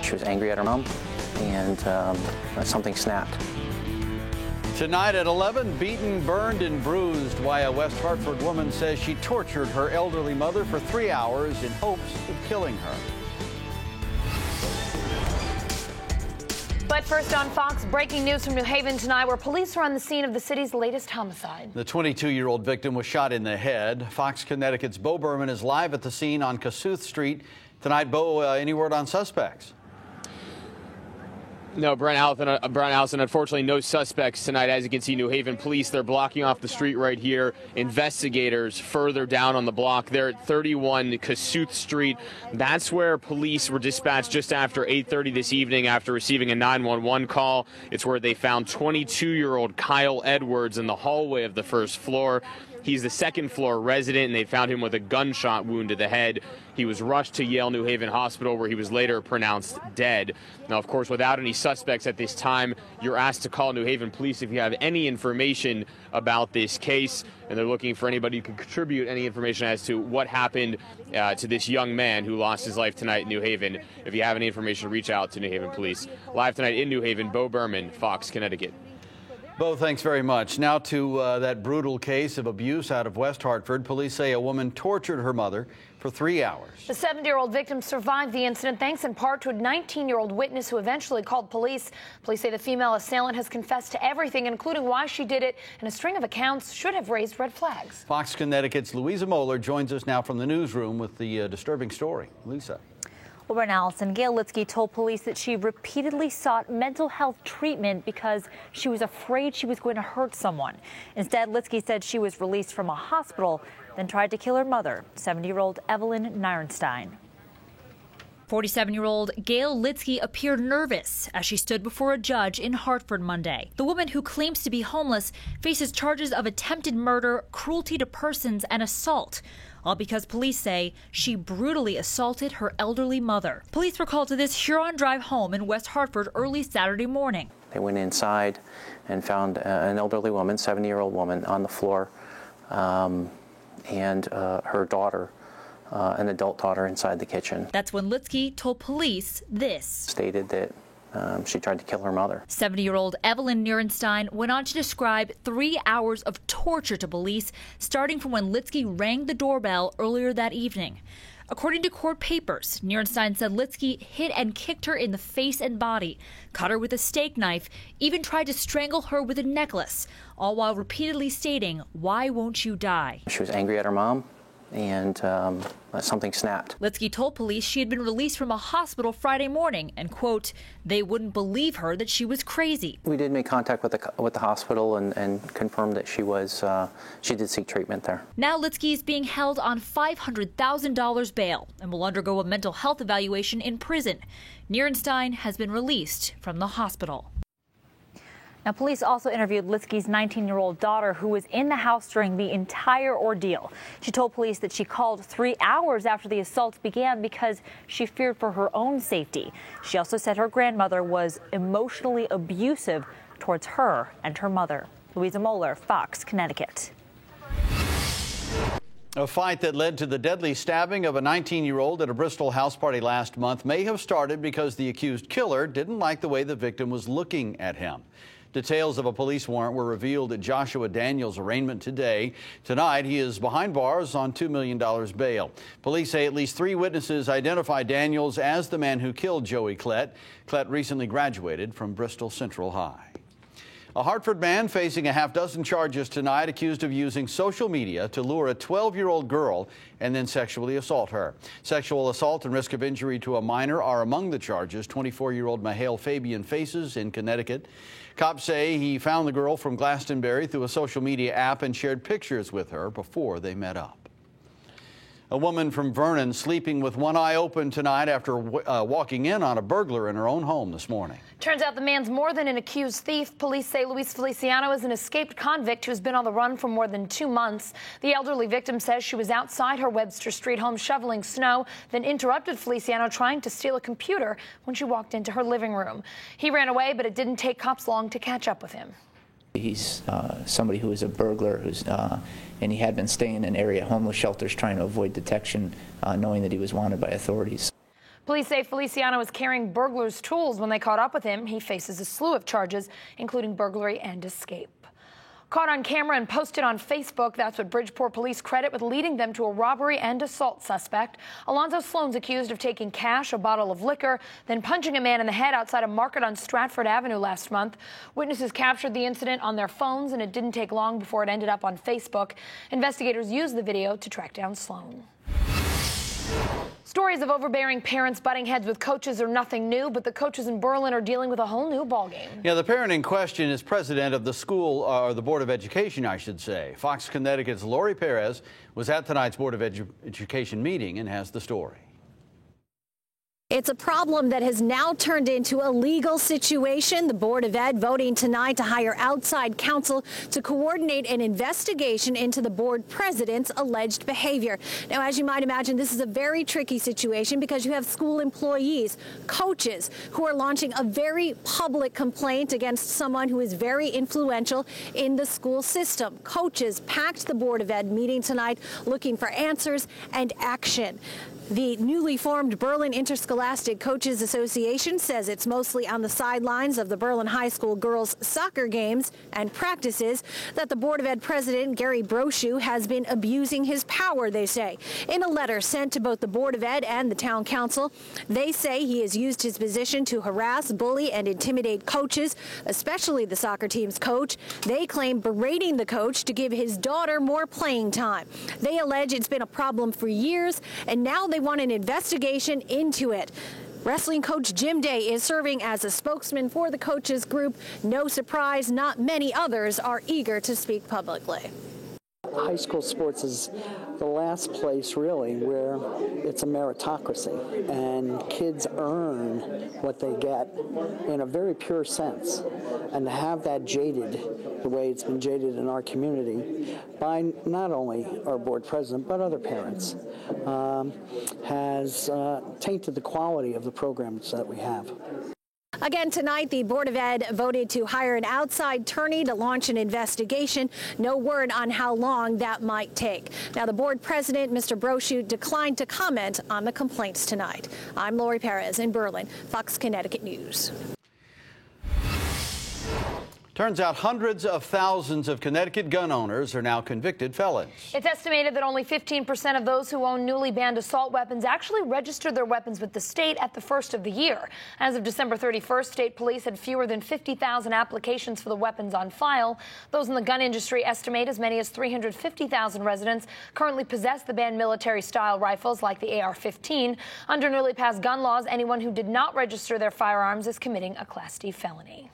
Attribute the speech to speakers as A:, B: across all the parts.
A: She was angry at her mom, and something snapped.
B: Tonight at 11, beaten, burned, and bruised, why a West Hartford woman says she tortured her elderly mother for 3 hours in hopes of killing her.
C: But first on Fox, breaking news from New Haven tonight, where police are on the scene of the city's latest homicide.
B: The 22-year-old victim was shot in the head. Fox Connecticut's Bo Berman is live at the scene on Kossuth Street. Tonight, Bo, any word on suspects?
D: No, Brent Allison, unfortunately, no suspects tonight. As you can see, New Haven police, they're blocking off the street right here. Investigators further down on the block. They're at 31 Kossuth Street. That's where police were dispatched just after 8:30 this evening after receiving a 911 call. It's where they found 22-year-old Kyle Edwards in the hallway of the first floor. He's the second-floor resident, and they found him with a gunshot wound to the head. He was rushed to Yale New Haven Hospital, where he was later pronounced dead. Now, of course, without any suspects at this time, you're asked to call New Haven police if you have any information about this case, and they're looking for anybody who can contribute any information as to what happened to this young man who lost his life tonight in New Haven. If you have any information, reach out to New Haven police. Live tonight in New Haven, Bo Berman, Fox, Connecticut.
B: Bo, thanks very much. Now to that brutal case of abuse out of West Hartford. Police say a woman tortured her mother for 3 hours.
C: The 70-year-old victim survived the incident thanks in part to a 19-year-old witness who eventually called police. Police say the female assailant has confessed to everything, including why she did it, and a string of accounts should have raised red flags.
B: Fox Connecticut's Louisa Moeller joins us now from the newsroom with the disturbing story. Lisa.
E: Well, Brent Allison, Gail Litsky told police that she repeatedly sought mental health treatment because she was afraid she was going to hurt someone. Instead, Litsky said she was released from a hospital, then tried to kill her mother, 70-year-old Evelyn Nierenstein.
F: 47-year-old Gail Litsky appeared nervous as she stood before a judge in Hartford Monday. The woman, who claims to be homeless, faces charges of attempted murder, cruelty to persons, and assault, all because police say she brutally assaulted her elderly mother. Police were called to this Huron Drive home in West Hartford early Saturday morning.
A: They went inside and found an elderly woman, 70-year-old woman, on the floor, and her daughter, an adult daughter, inside the kitchen.
F: That's when Litsky told police this.
A: Stated that she tried to kill her mother.
F: 70-year-old Evelyn Nierenstein went on to describe 3 hours of torture to police, starting from when Litsky rang the doorbell earlier that evening. According to court papers, Nierenstein said Litsky hit and kicked her in the face and body, cut her with a steak knife, even tried to strangle her with a necklace, all while repeatedly stating, "Why won't you die?"
A: She was angry at her mom, and something snapped.
F: Litsky told police she had been released from a hospital Friday morning and, quote, they wouldn't believe her that she was crazy.
A: We did make contact with the hospital and confirmed that she did seek treatment there.
F: Now Litsky is being held on $500,000 bail and will undergo a mental health evaluation in prison. Nierenstein has been released from the hospital.
E: Now, police also interviewed Litsky's 19-year-old daughter, who was in the house during the entire ordeal. She told police that she called 3 hours after the assault began because she feared for her own safety. She also said her grandmother was emotionally abusive towards her and her mother. Louisa Moeller, Fox, Connecticut.
B: A fight that led to the deadly stabbing of a 19-year-old at a Bristol house party last month may have started because the accused killer didn't like the way the victim was looking at him. Details of a police warrant were revealed at Joshua Daniels' arraignment today. Tonight, he is behind bars on $2 million bail. Police say at least 3 witnesses identified Daniels as the man who killed Joey Klett. Klett recently graduated from Bristol Central High. A Hartford man facing a half-dozen charges tonight, accused of using social media to lure a 12-year-old girl and then sexually assault her. Sexual assault and risk of injury to a minor are among the charges 24-year-old Mahail Fabian faces in Connecticut. Cops say he found the girl from Glastonbury through a social media app and shared pictures with her before they met up. A woman from Vernon sleeping with one eye open tonight after walking in on a burglar in her own home this morning.
C: Turns out the man's more than an accused thief. Police say Luis Feliciano is an escaped convict who's been on the run for more than 2 months. The elderly victim says she was outside her Webster Street home shoveling snow, then interrupted Feliciano trying to steal a computer when she walked into her living room. He ran away, but it didn't take cops long to catch up with him.
G: He's somebody who is a burglar, and he had been staying in area homeless shelters trying to avoid detection, knowing that he was wanted by authorities.
C: Police say Feliciano was carrying burglars' tools when they caught up with him. He faces a slew of charges, including burglary and escape. Caught on camera and posted on Facebook, that's what Bridgeport police credit with leading them to a robbery and assault suspect. Alonzo Sloan's accused of taking cash, a bottle of liquor, then punching a man in the head outside a market on Stratford Avenue last month. Witnesses captured the incident on their phones, and it didn't take long before it ended up on Facebook. Investigators used the video to track down Sloan. Stories of overbearing parents butting heads with coaches are nothing new, but the coaches in Berlin are dealing with a whole new ballgame.
B: Yeah, the parent in question is president of the school, or the Board of Education, I should say. Fox Connecticut's Lori Perez was at tonight's Board of Education meeting and has the story.
H: It's a problem that has now turned into a legal situation. The Board of Ed voting tonight to hire outside counsel to coordinate an investigation into the board president's alleged behavior. Now, as you might imagine, this is a very tricky situation because you have school employees, coaches, who are launching a very public complaint against someone who is very influential in the school system. Coaches packed the Board of Ed meeting tonight looking for answers and action. The newly formed Berlin Interscholastic Coaches Association says it's mostly on the sidelines of the Berlin High School girls' soccer games and practices that the Board of Ed president, Gary Brochu, has been abusing his power, they say. In a letter sent to both the Board of Ed and the town council, they say he has used his position to harass, bully, and intimidate coaches, especially the soccer team's coach. They claim berating the coach to give his daughter more playing time. They allege it's been a problem for years, and now they want an investigation into it. Wrestling coach Jim Day is serving as a spokesman for the coaches group. No surprise, not many others are eager to speak publicly.
I: High school sports is the last place really where it's a meritocracy and kids earn what they get in a very pure sense, and to have that jaded the way it's been jaded in our community by not only our board president but other parents has tainted the quality of the programs that we have.
H: Again, tonight, the Board of Ed voted to hire an outside attorney to launch an investigation. No word on how long that might take. Now, the board president, Mr. Brochu, declined to comment on the complaints tonight. I'm Lori Perez in Berlin, Fox Connecticut News.
B: Turns out hundreds of thousands of Connecticut gun owners are now convicted felons.
C: It's estimated that only 15% of those who own newly banned assault weapons actually registered their weapons with the state at the first of the year. As of December 31st, state police had fewer than 50,000 applications for the weapons on file. Those in the gun industry estimate as many as 350,000 residents currently possess the banned military-style rifles like the AR-15. Under newly passed gun laws, anyone who did not register their firearms is committing a Class D felony.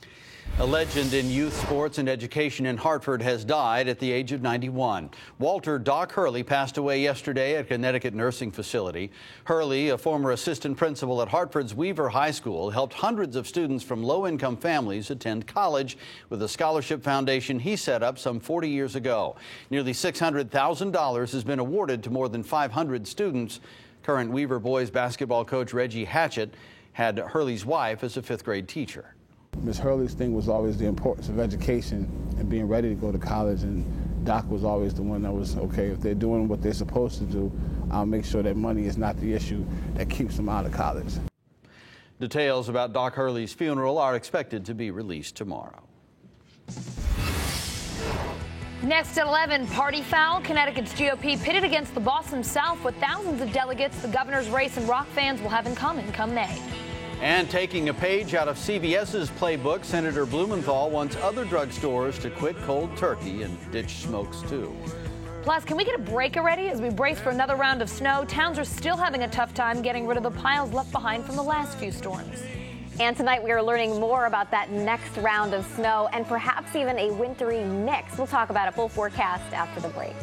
B: A legend in youth sports and education in Hartford has died at the age of 91. Walter Doc Hurley passed away yesterday at Connecticut Nursing Facility. Hurley, a former assistant principal at Hartford's Weaver High School, helped hundreds of students from low-income families attend college with a scholarship foundation he set up some 40 years ago. Nearly $600,000 has been awarded to more than 500 students. Current Weaver boys basketball coach Reggie Hatchett had Hurley's wife as a fifth-grade teacher.
J: Ms. Hurley's thing was always the importance of education and being ready to go to college, and Doc was always the one that was, okay, if they're doing what they're supposed to do, I'll make sure that money is not the issue that keeps them out of college.
B: Details about Doc Hurley's funeral are expected to be released tomorrow.
C: Next at 11, party foul. Connecticut's GOP pitted against the Boston South with thousands of delegates the governor's race and rock fans will have in common come May.
B: And taking a page out of CVS's playbook, Senator Blumenthal wants other drugstores to quit cold turkey and ditch smokes too.
C: Plus, can we get a break already as we brace for another round of snow? Towns are still having a tough time getting rid of the piles left behind from the last few storms.
K: And tonight we are learning more about that next round of snow and perhaps even a wintry mix. We'll talk about a full forecast after the break.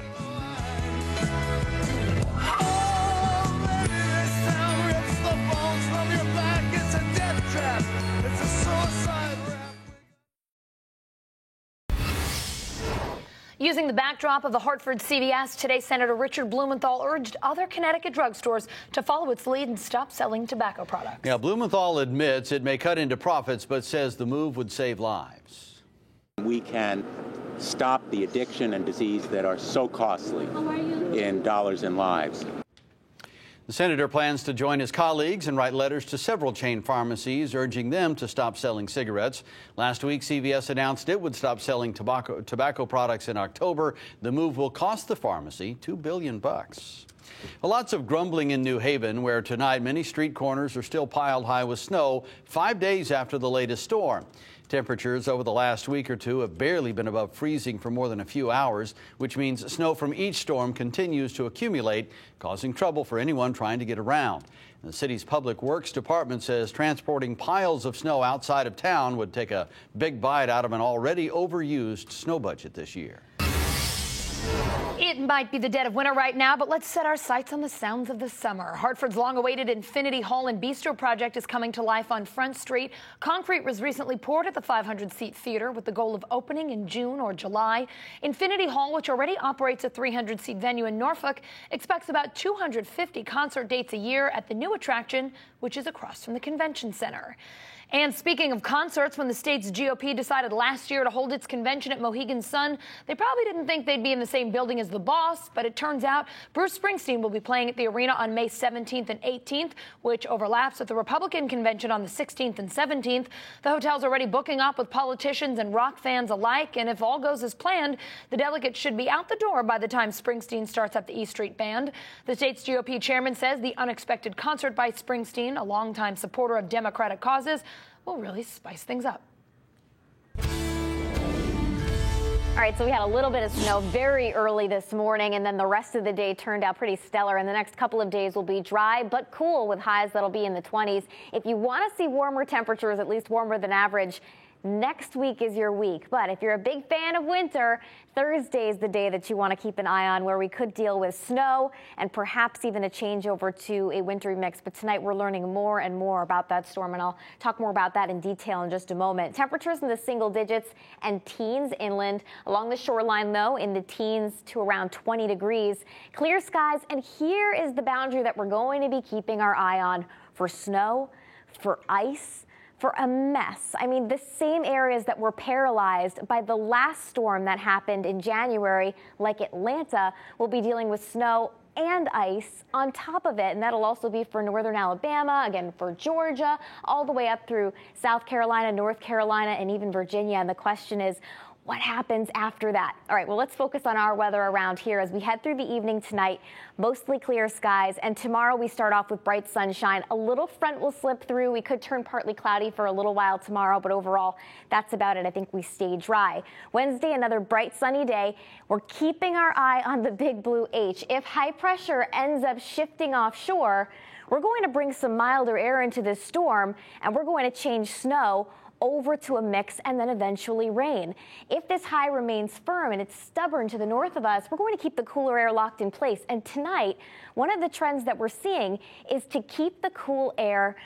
C: Using the backdrop of the Hartford CVS, today Senator Richard Blumenthal urged other Connecticut drugstores to follow its lead and stop selling tobacco products.
B: Yeah, Blumenthal admits it may cut into profits, but says the move would save lives.
L: We can stop the addiction and disease that are so costly in dollars and lives.
B: The senator plans to join his colleagues and write letters to several chain pharmacies urging them to stop selling cigarettes. Last week, CVS announced it would stop selling tobacco products in October. The move will cost the pharmacy $2 billion. Lots of grumbling in New Haven, where tonight many street corners are still piled high with snow 5 days after the latest storm. Temperatures over the last week or two have barely been above freezing for more than a few hours, which means snow from each storm continues to accumulate, causing trouble for anyone trying to get around. The city's Public Works Department says transporting piles of snow outside of town would take a big bite out of an already overused snow budget this year.
C: It might be the dead of winter right now, but let's set our sights on the sounds of the summer. Hartford's long-awaited Infinity Hall and Bistro project is coming to life on Front Street. Concrete was recently poured at the 500-seat theater with the goal of opening in June or July. Infinity Hall, which already operates a 300-seat venue in Norfolk, expects about 250 concert dates a year at the new attraction, which is across from the convention center. And speaking of concerts, when the state's GOP decided last year to hold its convention at Mohegan Sun, they probably didn't think they'd be in the same building as the Boss, but it turns out Bruce Springsteen will be playing at the arena on May 17th and 18th, which overlaps with the Republican convention on the 16th and 17th. The hotel's already booking up with politicians and rock fans alike, and if all goes as planned, the delegates should be out the door by the time Springsteen starts up the E Street Band. The state's GOP chairman says the unexpected concert by Springsteen, a longtime supporter of Democratic causes, will really spice things up.
K: All right, so we had a little bit of snow very early this morning, and then the rest of the day turned out pretty stellar. And the next couple of days will be dry but cool with highs that'll be in the 20s. If you want to see warmer temperatures, at least warmer than average, next week is your week. But if you're a big fan of winter, Thursday is the day that you want to keep an eye on, where we could deal with snow and perhaps even a change over to a wintry mix. But tonight we're learning more and more about that storm, and I'll talk more about that in detail in just a moment. Temperatures in the single digits and teens inland. Along the shoreline, though, in the teens to around 20 degrees. Clear skies, and here is the boundary that we're going to be keeping our eye on for snow, for ice, for a mess. I mean, the same areas that were paralyzed by the last storm that happened in January, like Atlanta, will be dealing with snow and ice on top of it. And that'll also be for northern Alabama, again for Georgia, all the way up through South Carolina, North Carolina, and even Virginia. And the question is, what happens after that? All right, well, let's focus on our weather around here as we head through the evening tonight. Mostly clear skies, and tomorrow we start off with bright sunshine. A little front will slip through. We could turn partly cloudy for a little while tomorrow, but overall, that's about it. I think we stay dry. Wednesday, another bright sunny day. We're keeping our eye on the big blue H. If high pressure ends up shifting offshore, we're going to bring some milder air into this storm, and we're going to change snow over to a mix and then eventually rain. If this high remains firm and it's stubborn to the north of us, we're going to keep the cooler air locked in place. And tonight, one of the trends that we're seeing is to keep the cool air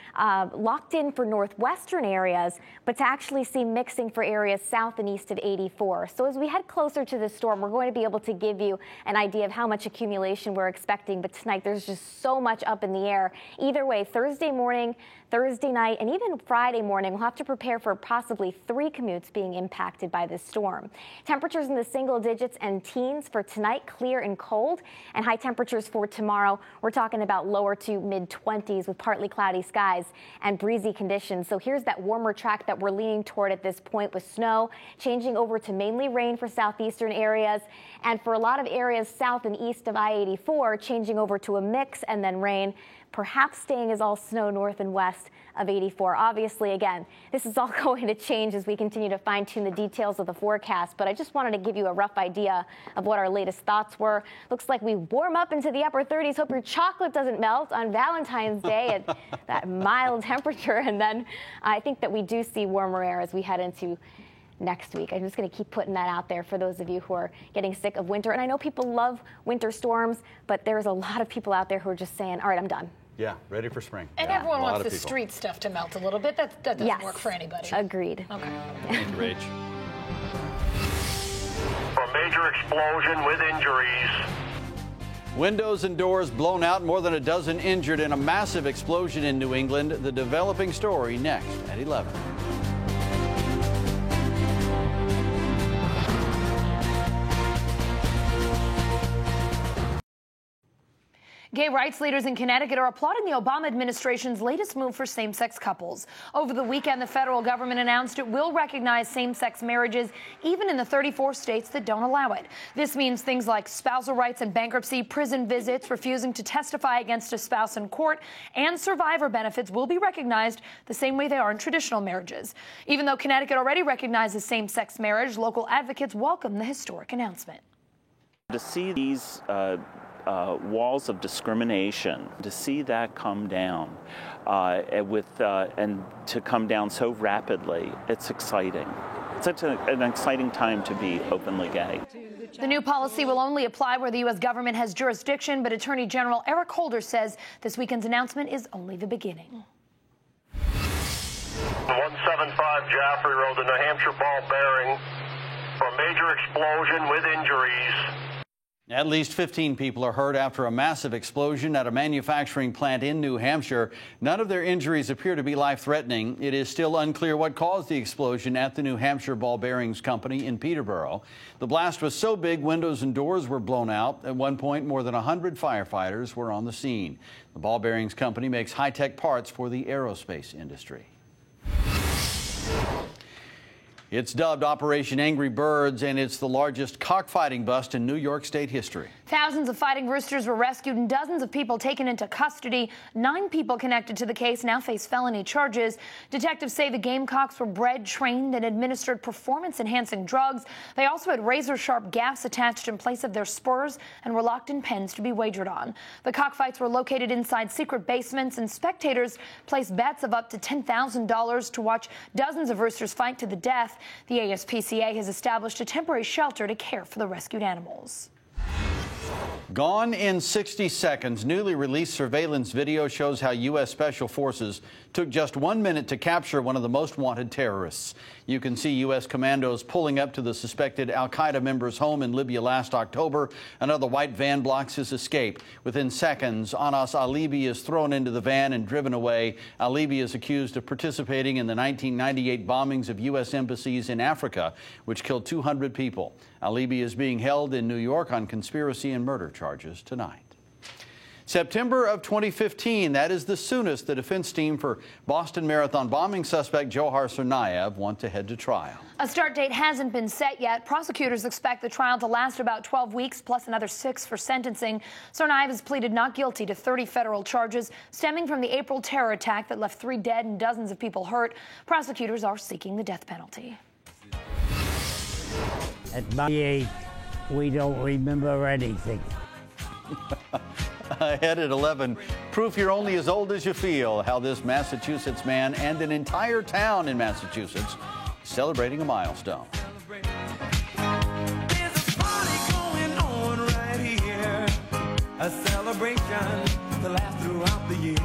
K: locked in for northwestern areas, but to actually see mixing for areas south and east of 84. So as we head closer to the storm, we're going to be able to give you an idea of how much accumulation we're expecting. But tonight, there's just so much up in the air. Either way, Thursday morning, Thursday night, and even Friday morning, we'll have to prepare for possibly 3 commutes being impacted by this storm. Temperatures in the single digits and teens for tonight, clear and cold, and high temperatures for tomorrow. We're talking about lower to mid-20s with partly cloudy skies and breezy conditions. So here's that warmer track that we're leaning toward at this point, with snow changing over to mainly rain for southeastern areas, and for a lot of areas south and east of I-84, changing over to a mix and then rain, perhaps staying as all snow north and west of 84. Obviously, again, this is all going to change as we continue to fine-tune the details of the forecast, but I just wanted to give you a rough idea of what our latest thoughts were. Looks like we warm up into the upper 30s. Hope your chocolate doesn't melt on Valentine's Day at that mild temperature, and then I think that we do see warmer air as we head into next week. I'm just going to keep putting that out there for those of you who are getting sick of winter. And I know people love winter storms, but there's a lot of people out there who are just saying, all right, I'm done.
B: Yeah, ready for spring.
C: And
B: yeah,
C: everyone wants the street stuff to melt a little bit. That doesn't work for anybody.
K: Agreed.
C: Okay.
B: Rage.
M: A major explosion with injuries.
B: Windows and doors blown out, more than a dozen injured in a massive explosion in New England. The developing story next at 11.
C: Gay rights leaders in Connecticut are applauding the Obama administration's latest move for same-sex couples. Over the weekend, the federal government announced it will recognize same-sex marriages even in the 34 states that don't allow it. This means things like spousal rights in bankruptcy, prison visits, refusing to testify against a spouse in court, and survivor benefits will be recognized the same way they are in traditional marriages. Even though Connecticut already recognizes same-sex marriage, local advocates welcome the historic announcement.
N: To see these walls of discrimination, to see that come down and to come down so rapidly, it's exciting. It's such an exciting time to be openly gay.
C: The new policy will only apply where the U.S. government has jurisdiction, but Attorney General Eric Holder says this weekend's announcement is only the beginning.
M: 175 Jaffrey Road, the New Hampshire ball bearing, for a major explosion with injuries.
B: At least 15 people are hurt after a massive explosion at a manufacturing plant in New Hampshire. None of their injuries appear to be life-threatening. It is still unclear what caused the explosion at the New Hampshire Ball Bearings Company in Peterborough. The blast was so big, windows and doors were blown out. At one point, more than 100 firefighters were on the scene. The Ball Bearings Company makes high-tech parts for the aerospace industry. It's dubbed Operation Angry Birds, and it's the largest cockfighting bust in New York State history.
C: Thousands of fighting roosters were rescued and dozens of people taken into custody. 9 people connected to the case now face felony charges. Detectives say the Gamecocks were bred, trained, and administered performance-enhancing drugs. They also had razor-sharp gaffs attached in place of their spurs and were locked in pens to be wagered on. The cockfights were located inside secret basements, and spectators placed bets of up to $10,000 to watch dozens of roosters fight to the death. The ASPCA has established a temporary shelter to care for the rescued animals.
B: Gone in 60 seconds. Newly released surveillance video shows how U.S. Special Forces took just 1 minute to capture one of the most wanted terrorists. You can see U.S. commandos pulling up to the suspected al-Qaeda member's home in Libya last October. Another white van blocks his escape. Within seconds, Anas Alibi is thrown into the van and driven away. Alibi is accused of participating in the 1998 bombings of U.S. embassies in Africa, which killed 200 people. Alibi is being held in New York on conspiracy and murder charges tonight. September of 2015, that is the soonest the defense team for Boston Marathon bombing suspect Dzhokhar Tsarnaev want to head to trial.
C: A start date hasn't been set yet. Prosecutors expect the trial to last about 12 weeks, plus another 6 for sentencing. Tsarnaev has pleaded not guilty to 30 federal charges stemming from the April terror attack that left 3 dead and dozens of people hurt. Prosecutors are seeking the death penalty.
O: At my age, we don't remember anything.
B: Ahead at 11, proof you're only as old as you feel, how this Massachusetts man and an entire town in Massachusetts is celebrating a milestone.
P: There's a party going on right here, a celebration to last throughout the years.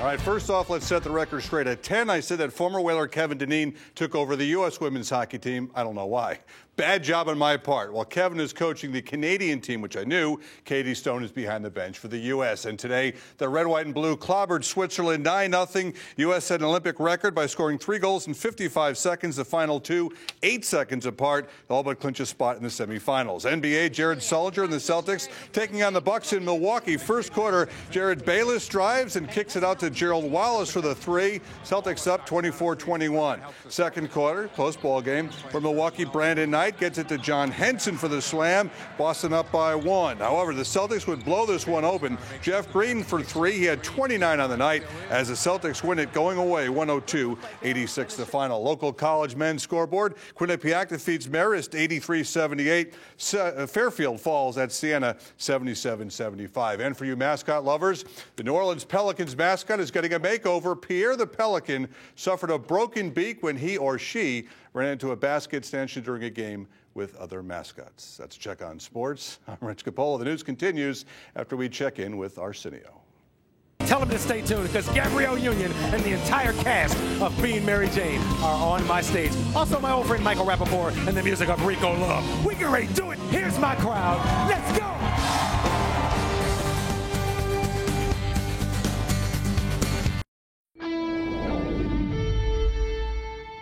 Q: All right, first off, let's set the record straight. At 10, I said that former Whaler Kevin Dineen took over the U.S. women's hockey team. I don't know why. Bad job on my part. While Kevin is coaching the Canadian team, which I knew, Katie Stone is behind the bench for the U.S. And today, the red, white, and blue clobbered Switzerland 9-0. U.S. set an Olympic record by scoring 3 goals in 55 seconds. The final 2, 8 seconds apart. All but clinch a spot in the semifinals. NBA, Jared Sullinger and the Celtics taking on the Bucks in Milwaukee. First quarter, Jared Bayless drives and kicks it out to Gerald Wallace for the 3. Celtics up 24-21. Second quarter, close ball game for Milwaukee. Brandon Knight gets it to John Henson for the slam. Boston up by 1. However, the Celtics would blow this one open. Jeff Green for 3. He had 29 on the night as the Celtics win it going away 102-86 the final. Local college men's scoreboard. Quinnipiac defeats Marist 83-78. Fairfield falls at Siena 77-75. And for you mascot lovers, the New Orleans Pelicans mascot is getting a makeover. Pierre the Pelican suffered a broken beak when he or she ran into a basket stanchion during a game with other mascots. That's a check on sports. I'm Rich Capola. The news continues after we check in with Arsenio.
R: Tell them to stay tuned because Gabrielle Union and the entire cast of Being Mary Jane are on my stage. Also, my old friend Michael Rappaport and the music of Rico Love. We get ready to do it. Here's my crowd. Let's go.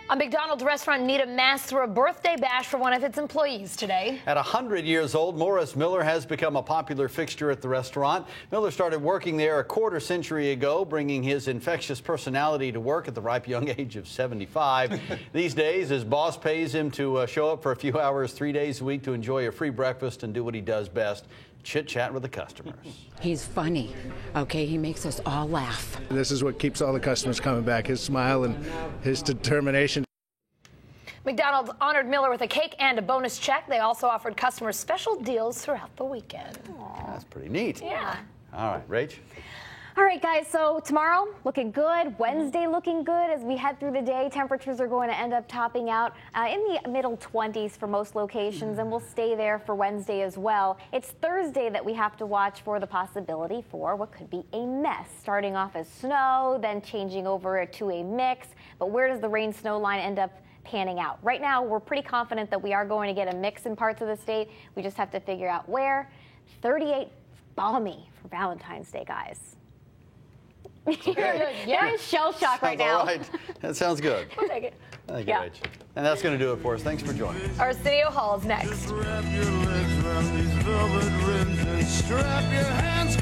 C: A McDonald's McDonald's restaurant Nita Mass threw a birthday bash for one of its employees today.
B: At 100 years old, Morris Miller has become a popular fixture at the restaurant. Miller started working there a quarter century ago, bringing his infectious personality to work at the ripe young age of 75. These days, his boss pays him to show up for a few hours 3 days a week to enjoy a free breakfast and do what he does best, chit-chat with the customers.
S: He's funny, okay? He makes us all laugh.
T: This is what keeps all the customers coming back, his smile and his determination.
C: McDonald's honored Miller with a cake and a bonus check. They also offered customers special deals throughout the weekend.
B: That's pretty neat.
C: Yeah.
B: All right, Rach.
K: All right, guys, so tomorrow looking good, Wednesday looking good. As we head through the day, temperatures are going to end up topping out in the middle 20s for most locations, and we'll stay there for Wednesday as well. It's Thursday that we have to watch for the possibility for what could be a mess, starting off as snow, then changing over to a mix. But where does the rain-snow line end up panning out? Right now, we're pretty confident that we are going to get a mix in parts of the state. We just have to figure out where. 38 balmy for Valentine's Day, guys. You're in shell shock right now.
B: All right. That sounds good.
C: We'll take it.
B: Thank you, Rach. And that's going to do it for us. Thanks for joining us.
C: Arsenio Hall's next.
P: Strap your legs around these velvet rims and strap your hands